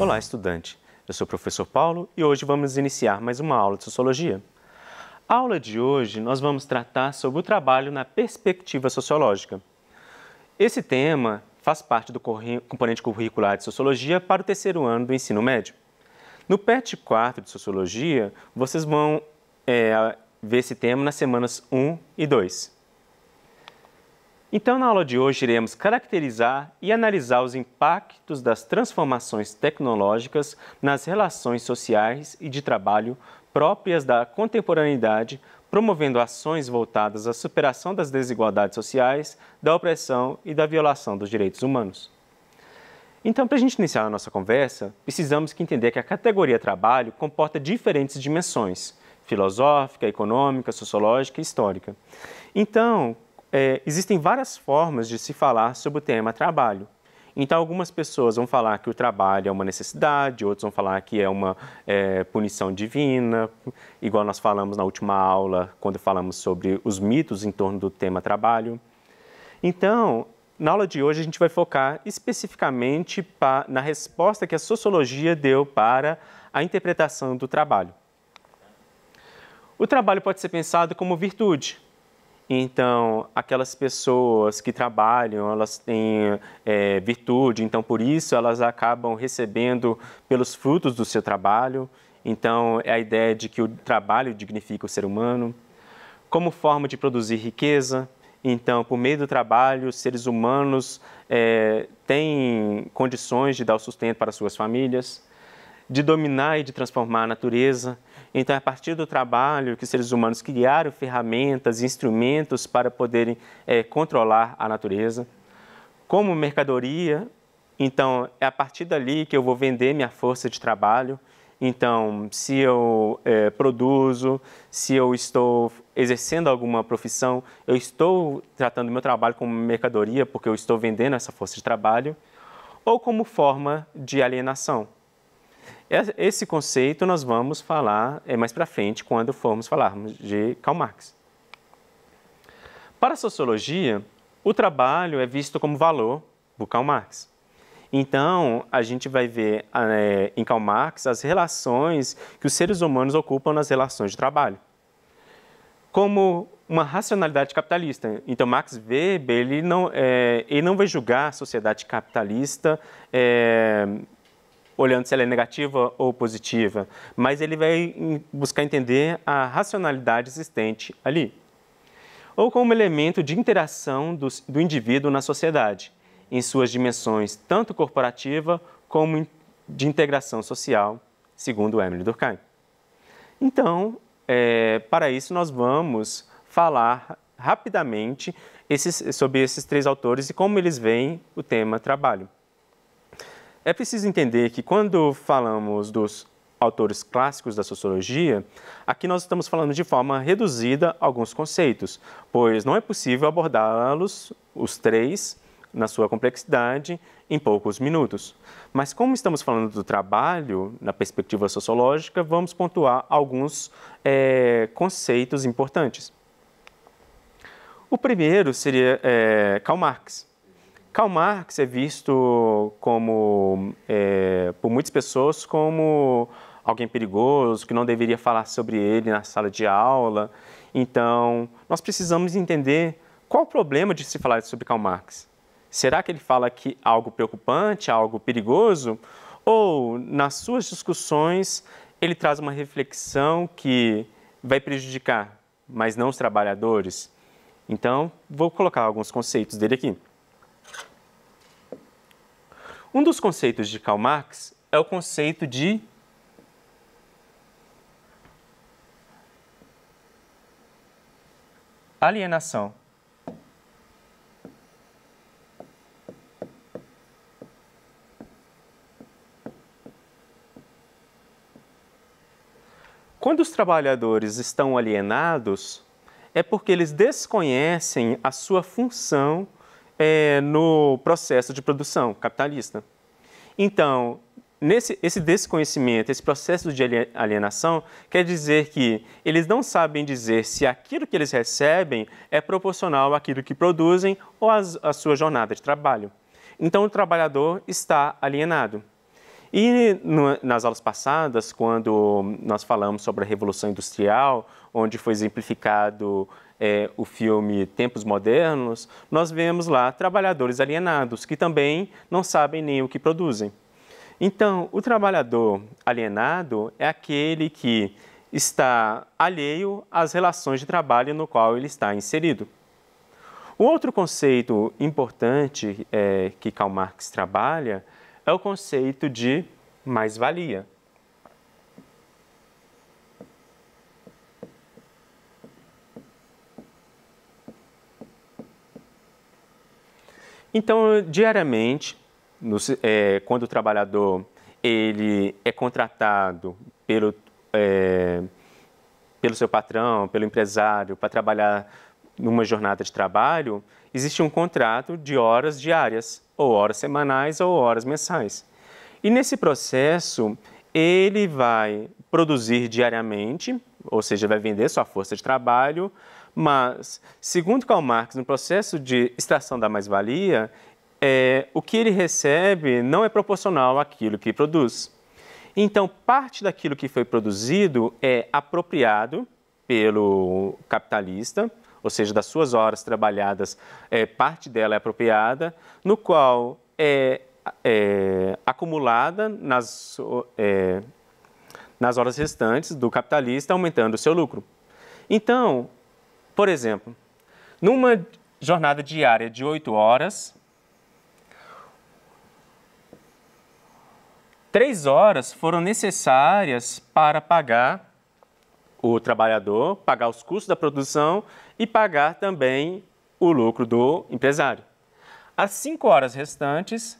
Olá, estudante! Eu sou o professor Paulo e hoje vamos iniciar mais uma aula de Sociologia. A aula de hoje nós vamos tratar sobre o trabalho na perspectiva sociológica. Esse tema faz parte do componente curricular de Sociologia para o terceiro ano do ensino médio. No PET 4 de Sociologia, vocês vão ver esse tema nas semanas 1 e 2. Então, na aula de hoje, iremos caracterizar e analisar os impactos das transformações tecnológicas nas relações sociais e de trabalho próprias da contemporaneidade, promovendo ações voltadas à superação das desigualdades sociais, da opressão e da violação dos direitos humanos. Então, para a gente iniciar a nossa conversa, precisamos entender que a categoria trabalho comporta diferentes dimensões: filosófica, econômica, sociológica e histórica. Então, existem várias formas de se falar sobre o tema trabalho. Então, algumas pessoas vão falar que o trabalho é uma necessidade, outros vão falar que é uma punição divina, igual nós falamos na última aula, quando falamos sobre os mitos em torno do tema trabalho. Então, na aula de hoje, a gente vai focar especificamente na resposta que a sociologia deu para a interpretação do trabalho. O trabalho pode ser pensado como virtude. Então, aquelas pessoas que trabalham, elas têm virtude, então por isso elas acabam recebendo pelos frutos do seu trabalho. Então, é a ideia de que o trabalho dignifica o ser humano. Como forma de produzir riqueza, então, por meio do trabalho, os seres humanos têm condições de dar o sustento para suas famílias, de dominar e de transformar a natureza. Então, é a partir do trabalho que os seres humanos criaram ferramentas e instrumentos para poderem controlar a natureza. Como mercadoria, então, é a partir dali que eu vou vender minha força de trabalho. Então, se eu produzo, se eu estou exercendo alguma profissão, eu estou tratando meu trabalho como mercadoria porque eu estou vendendo essa força de trabalho, ou como forma de alienação. Esse conceito nós vamos falar mais para frente, quando formos falarmos de Karl Marx. Para a sociologia, o trabalho é visto como valor por Karl Marx. Então, a gente vai ver em Karl Marx as relações que os seres humanos ocupam nas relações de trabalho, como uma racionalidade capitalista. Então, Max Weber ele não vai julgar a sociedade capitalista olhando se ela é negativa ou positiva, mas ele vai buscar entender a racionalidade existente ali, ou como elemento de interação do indivíduo na sociedade, em suas dimensões tanto corporativa como de integração social, segundo Emile Durkheim. Então, para isso nós vamos falar rapidamente sobre esses três autores e como eles veem o tema trabalho. É preciso entender que quando falamos dos autores clássicos da sociologia, aqui nós estamos falando de forma reduzida alguns conceitos, pois não é possível abordá-los, os três, na sua complexidade, em poucos minutos. Mas como estamos falando do trabalho, na perspectiva sociológica, vamos pontuar alguns conceitos importantes. O primeiro seria Karl Marx. Karl Marx é visto como, por muitas pessoas como alguém perigoso, que não deveria falar sobre ele na sala de aula. Então, nós precisamos entender qual o problema de se falar sobre Karl Marx. Será que ele fala que algo preocupante, algo perigoso? Ou, nas suas discussões, ele traz uma reflexão que vai prejudicar, mas não os trabalhadores? Então, vou colocar alguns conceitos dele aqui. Um dos conceitos de Karl Marx é o conceito de alienação. Quando os trabalhadores estão alienados, é porque eles desconhecem a sua função no processo de produção capitalista. Então, esse desconhecimento, esse processo de alienação, quer dizer que eles não sabem dizer se aquilo que eles recebem é proporcional àquilo que produzem ou à sua jornada de trabalho. Então, o trabalhador está alienado. Nas aulas passadas, quando nós falamos sobre a Revolução Industrial, onde foi exemplificado o filme Tempos Modernos, nós vemos lá trabalhadores alienados, que também não sabem nem o que produzem. Então, o trabalhador alienado é aquele que está alheio às relações de trabalho no qual ele está inserido. O outro conceito importante que Karl Marx trabalha é o conceito de mais-valia. Então, diariamente, quando o trabalhador ele é contratado pelo seu patrão, pelo empresário, para trabalhar numa jornada de trabalho, existe um contrato de horas diárias, ou horas semanais, ou horas mensais. E nesse processo, ele vai produzir diariamente, ou seja, vai vender sua força de trabalho, mas, segundo Karl Marx, no processo de extração da mais-valia, o que ele recebe não é proporcional àquilo que produz. Então, parte daquilo que foi produzido é apropriado pelo capitalista, ou seja, das suas horas trabalhadas, parte dela é apropriada, no qual é acumulada nas horas restantes do capitalista, aumentando o seu lucro. Então, por exemplo, numa jornada diária de 8 horas, 3 horas foram necessárias para pagar o trabalhador, pagar os custos da produção e pagar também o lucro do empresário. As 5 horas restantes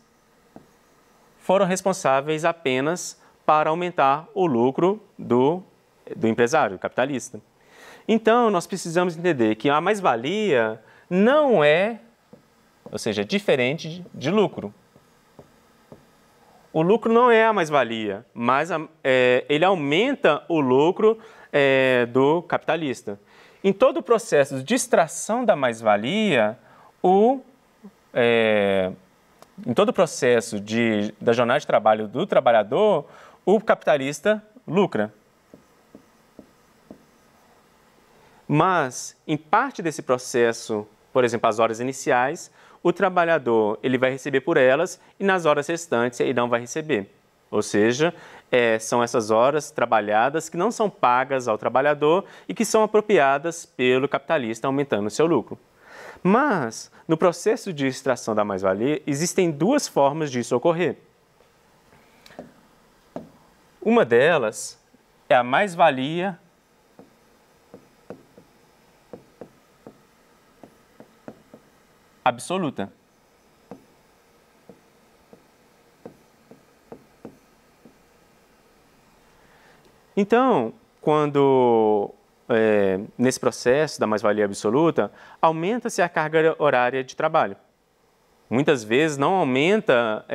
foram responsáveis apenas para aumentar o lucro do empresário, do capitalista. Então, nós precisamos entender que a mais-valia não é, ou seja, diferente de lucro. O lucro não é a mais-valia, mas ele aumenta o lucro do capitalista. Em todo o processo de extração da mais-valia, em todo o processo da jornada de trabalho do trabalhador, o capitalista lucra. Mas, em parte desse processo, por exemplo, as horas iniciais, o trabalhador ele vai receber por elas e nas horas restantes ele não vai receber. Ou seja, são essas horas trabalhadas que não são pagas ao trabalhador e que são apropriadas pelo capitalista, aumentando o seu lucro. Mas, no processo de extração da mais-valia, existem 2 formas disso ocorrer. Uma delas é a mais-valia absoluta. Então, quando nesse processo da mais-valia absoluta, aumenta-se a carga horária de trabalho. Muitas vezes não aumenta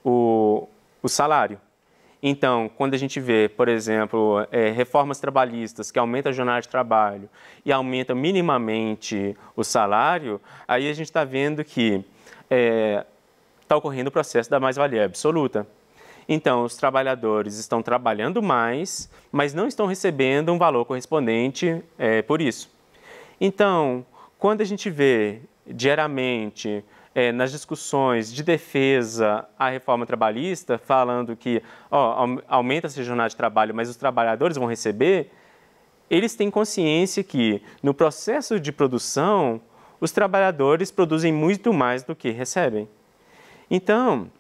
o salário. Então, quando a gente vê, por exemplo, reformas trabalhistas que aumentam a jornada de trabalho e aumentam minimamente o salário, aí a gente está vendo que está ocorrendo o processo da mais-valia absoluta. Então, os trabalhadores estão trabalhando mais, mas não estão recebendo um valor correspondente por isso. Então, quando a gente vê diariamente nas discussões de defesa à reforma trabalhista, falando que aumenta-se a jornada de trabalho, mas os trabalhadores vão receber, eles têm consciência que, no processo de produção, os trabalhadores produzem muito mais do que recebem. Então,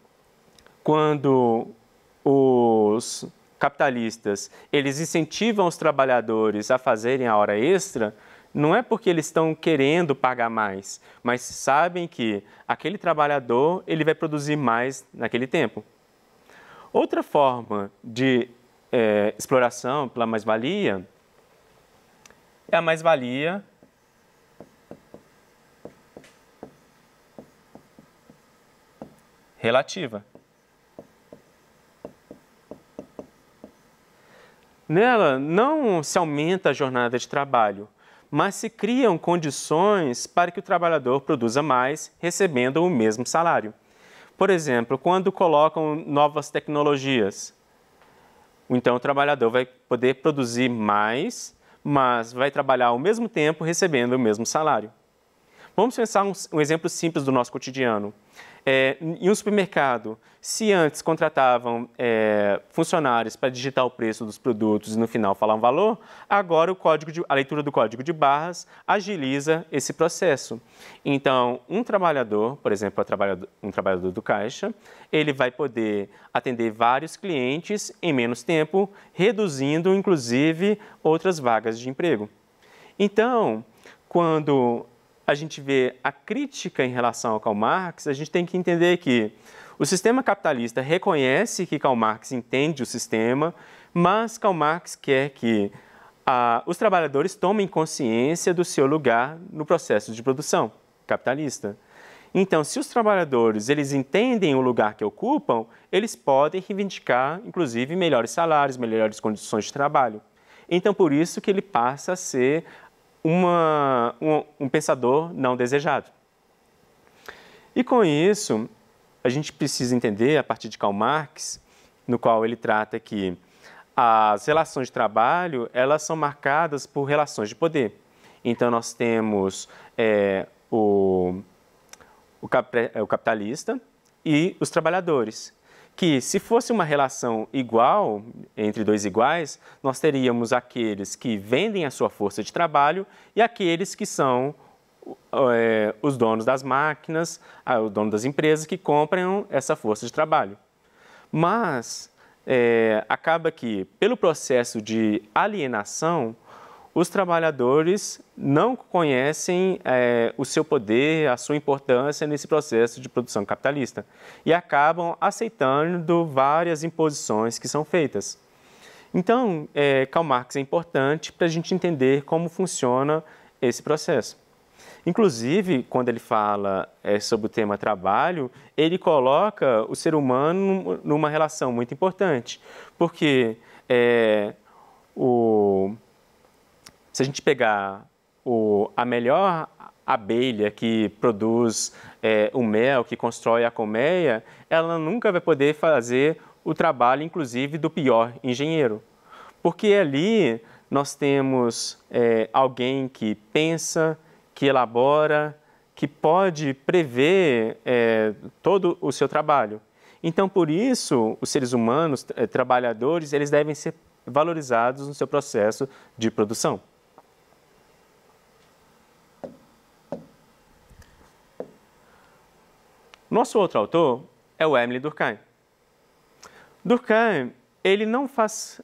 quando os capitalistas eles incentivam os trabalhadores a fazerem a hora extra, não é porque eles estão querendo pagar mais, mas sabem que aquele trabalhador ele vai produzir mais naquele tempo. Outra forma de exploração pela mais-valia é a mais-valia relativa. Nela não se aumenta a jornada de trabalho, mas se criam condições para que o trabalhador produza mais, recebendo o mesmo salário. Por exemplo, quando colocam novas tecnologias, então o trabalhador vai poder produzir mais, mas vai trabalhar ao mesmo tempo recebendo o mesmo salário. Vamos pensar um exemplo simples do nosso cotidiano. Em um supermercado, se antes contratavam funcionários para digitar o preço dos produtos e no final falar um valor, agora a leitura do código de barras agiliza esse processo. Então, um trabalhador, por exemplo, um trabalhador do caixa, ele vai poder atender vários clientes em menos tempo, reduzindo, inclusive, outras vagas de emprego. Então, quando a gente vê a crítica em relação ao Karl Marx, a gente tem que entender que o sistema capitalista reconhece que Karl Marx entende o sistema, mas Karl Marx quer que os trabalhadores tomem consciência do seu lugar no processo de produção capitalista. Então, se os trabalhadores eles entendem o lugar que ocupam, eles podem reivindicar, inclusive, melhores salários, melhores condições de trabalho. Então, por isso que ele passa a ser um pensador não desejado. E com isso, a gente precisa entender, a partir de Karl Marx, no qual ele trata que as relações de trabalho, elas são marcadas por relações de poder. Então, nós temos o capitalista e os trabalhadores, que se fosse uma relação igual, entre dois iguais, nós teríamos aqueles que vendem a sua força de trabalho e aqueles que são os donos das máquinas, o dono das empresas que compram essa força de trabalho. Mas acaba que, pelo processo de alienação, os trabalhadores não conhecem o seu poder, a sua importância nesse processo de produção capitalista e acabam aceitando várias imposições que são feitas. Então, Karl Marx é importante para a gente entender como funciona esse processo. Inclusive, quando ele fala sobre o tema trabalho, ele coloca o ser humano numa relação muito importante, porque se a gente pegar a melhor abelha que produz o mel, que constrói a colmeia, ela nunca vai poder fazer o trabalho, inclusive, do pior engenheiro. Porque ali nós temos alguém que pensa, que elabora, que pode prever todo o seu trabalho. Então, por isso, os seres humanos, trabalhadores, eles devem ser valorizados no seu processo de produção. Nosso outro autor é o Émile Durkheim. Durkheim, ele não faz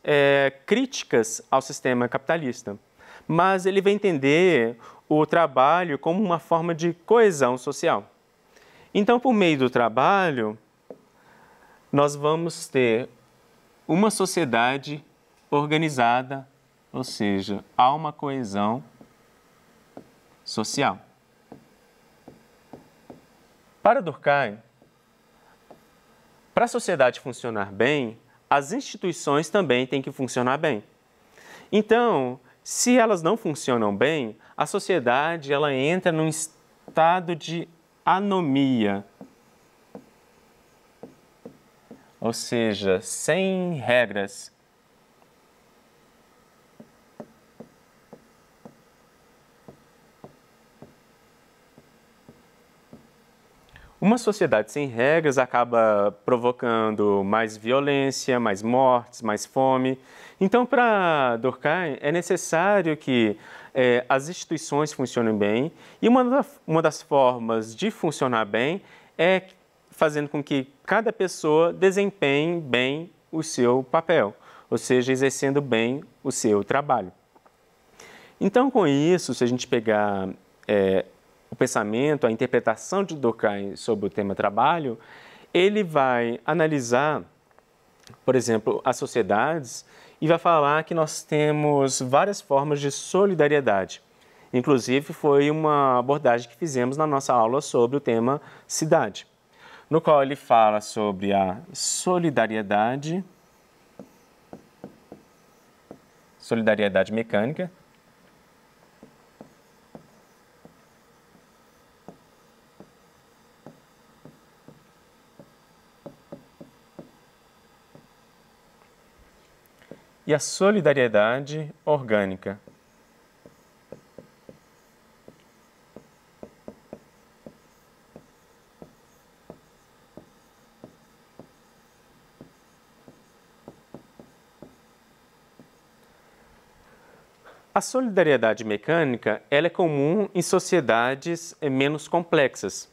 críticas ao sistema capitalista, mas ele vai entender o trabalho como uma forma de coesão social. Então, por meio do trabalho, nós vamos ter uma sociedade organizada, ou seja, há uma coesão social. Para Durkheim, para a sociedade funcionar bem, as instituições também têm que funcionar bem. Então, se elas não funcionam bem, a sociedade ela entra num estado de anomia, ou seja, sem regras. Uma sociedade sem regras acaba provocando mais violência, mais mortes, mais fome. Então, para Durkheim, é necessário que as instituições funcionem bem, e uma das formas de funcionar bem é fazendo com que cada pessoa desempenhe bem o seu papel, ou seja, exercendo bem o seu trabalho. Então, com isso, se a gente pegar o pensamento, a interpretação de Durkheim sobre o tema trabalho, ele vai analisar, por exemplo, as sociedades e vai falar que nós temos várias formas de solidariedade. Inclusive, foi uma abordagem que fizemos na nossa aula sobre o tema cidade, no qual ele fala sobre a solidariedade mecânica, e a solidariedade orgânica. A solidariedade mecânica ela é comum em sociedades menos complexas,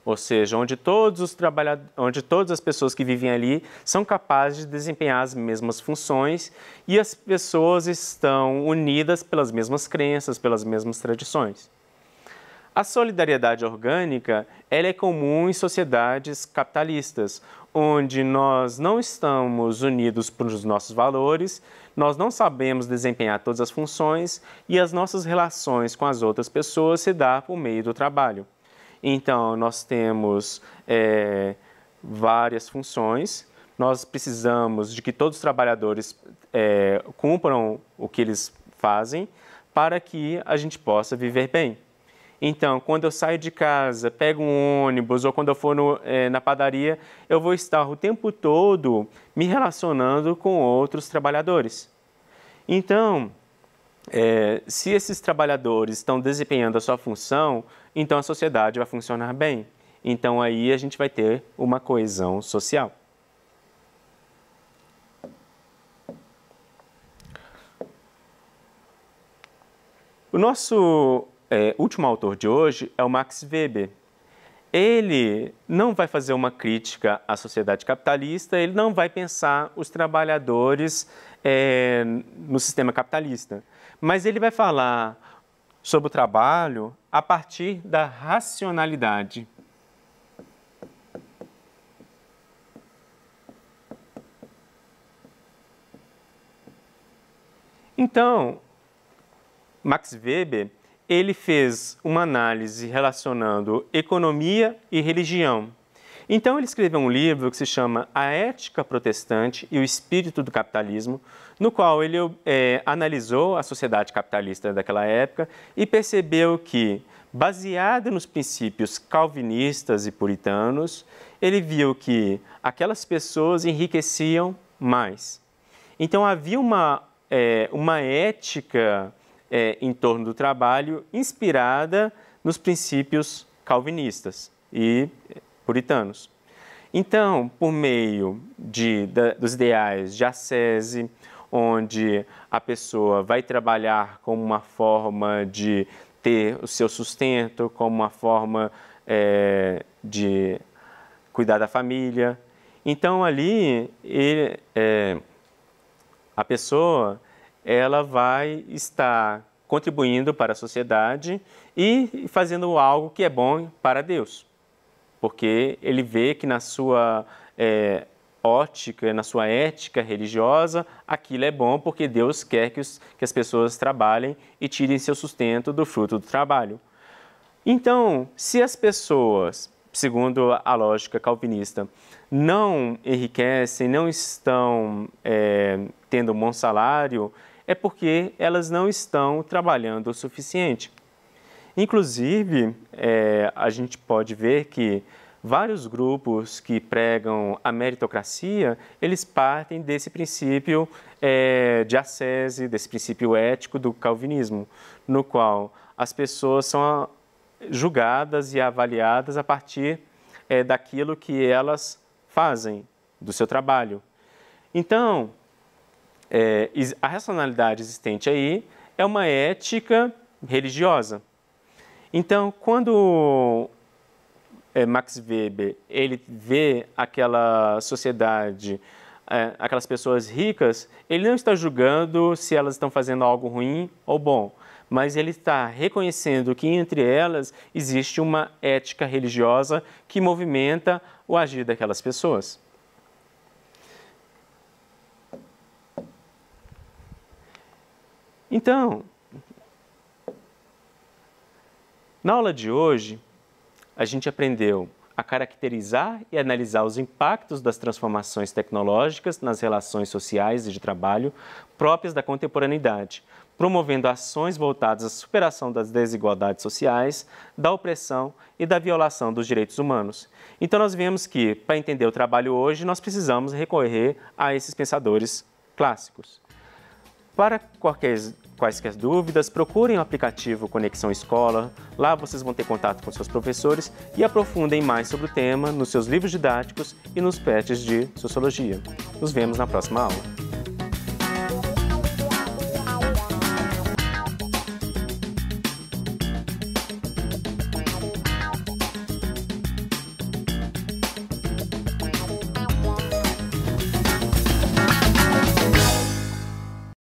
ou seja, onde todas as pessoas que vivem ali são capazes de desempenhar as mesmas funções e as pessoas estão unidas pelas mesmas crenças, pelas mesmas tradições. A solidariedade orgânica ela é comum em sociedades capitalistas, onde nós não estamos unidos pelos nossos valores, nós não sabemos desempenhar todas as funções e as nossas relações com as outras pessoas se dão por meio do trabalho. Então, nós temos várias funções, nós precisamos de que todos os trabalhadores cumpram o que eles fazem para que a gente possa viver bem. Então, quando eu saio de casa, pego um ônibus ou quando eu for na padaria, eu vou estar o tempo todo me relacionando com outros trabalhadores. Então, se esses trabalhadores estão desempenhando a sua função, então a sociedade vai funcionar bem. Então, aí a gente vai ter uma coesão social. O nosso último autor de hoje é o Max Weber. Ele não vai fazer uma crítica à sociedade capitalista, ele não vai pensar os trabalhadores no sistema capitalista, mas ele vai falar sobre o trabalho a partir da racionalidade. Então, Max Weber ele fez uma análise relacionando economia e religião. Então, ele escreveu um livro que se chama A Ética Protestante e o Espírito do Capitalismo, no qual ele analisou a sociedade capitalista daquela época e percebeu que, baseado nos princípios calvinistas e puritanos, ele viu que aquelas pessoas enriqueciam mais. Então, havia uma ética em torno do trabalho, inspirada nos princípios calvinistas e puritanos. Então, por meio dos ideais de ascese, onde a pessoa vai trabalhar como uma forma de ter o seu sustento, como uma forma de cuidar da família. Então, ali, a pessoa ela vai estar contribuindo para a sociedade e fazendo algo que é bom para Deus, porque ele vê que na sua ótica, na sua ética religiosa, aquilo é bom porque Deus quer que as pessoas trabalhem e tirem seu sustento do fruto do trabalho. Então, se as pessoas, segundo a lógica calvinista, não enriquecem, não estão tendo um bom salário, é porque elas não estão trabalhando o suficiente. Inclusive, a gente pode ver que vários grupos que pregam a meritocracia, eles partem desse princípio de ascese, desse princípio ético do calvinismo, no qual as pessoas são julgadas e avaliadas a partir daquilo que elas fazem, do seu trabalho. Então, a racionalidade existente aí é uma ética religiosa. Então, quando Max Weber ele vê aquela sociedade, aquelas pessoas ricas, ele não está julgando se elas estão fazendo algo ruim ou bom, mas ele está reconhecendo que entre elas existe uma ética religiosa que movimenta o agir daquelas pessoas. Então, na aula de hoje, a gente aprendeu a caracterizar e analisar os impactos das transformações tecnológicas nas relações sociais e de trabalho próprias da contemporaneidade, promovendo ações voltadas à superação das desigualdades sociais, da opressão e da violação dos direitos humanos. Então, nós vemos que, para entender o trabalho hoje, nós precisamos recorrer a esses pensadores clássicos. Para quaisquer dúvidas, procurem o aplicativo Conexão Escola. Lá vocês vão ter contato com seus professores e aprofundem mais sobre o tema nos seus livros didáticos e nos PETs de Sociologia. Nos vemos na próxima aula.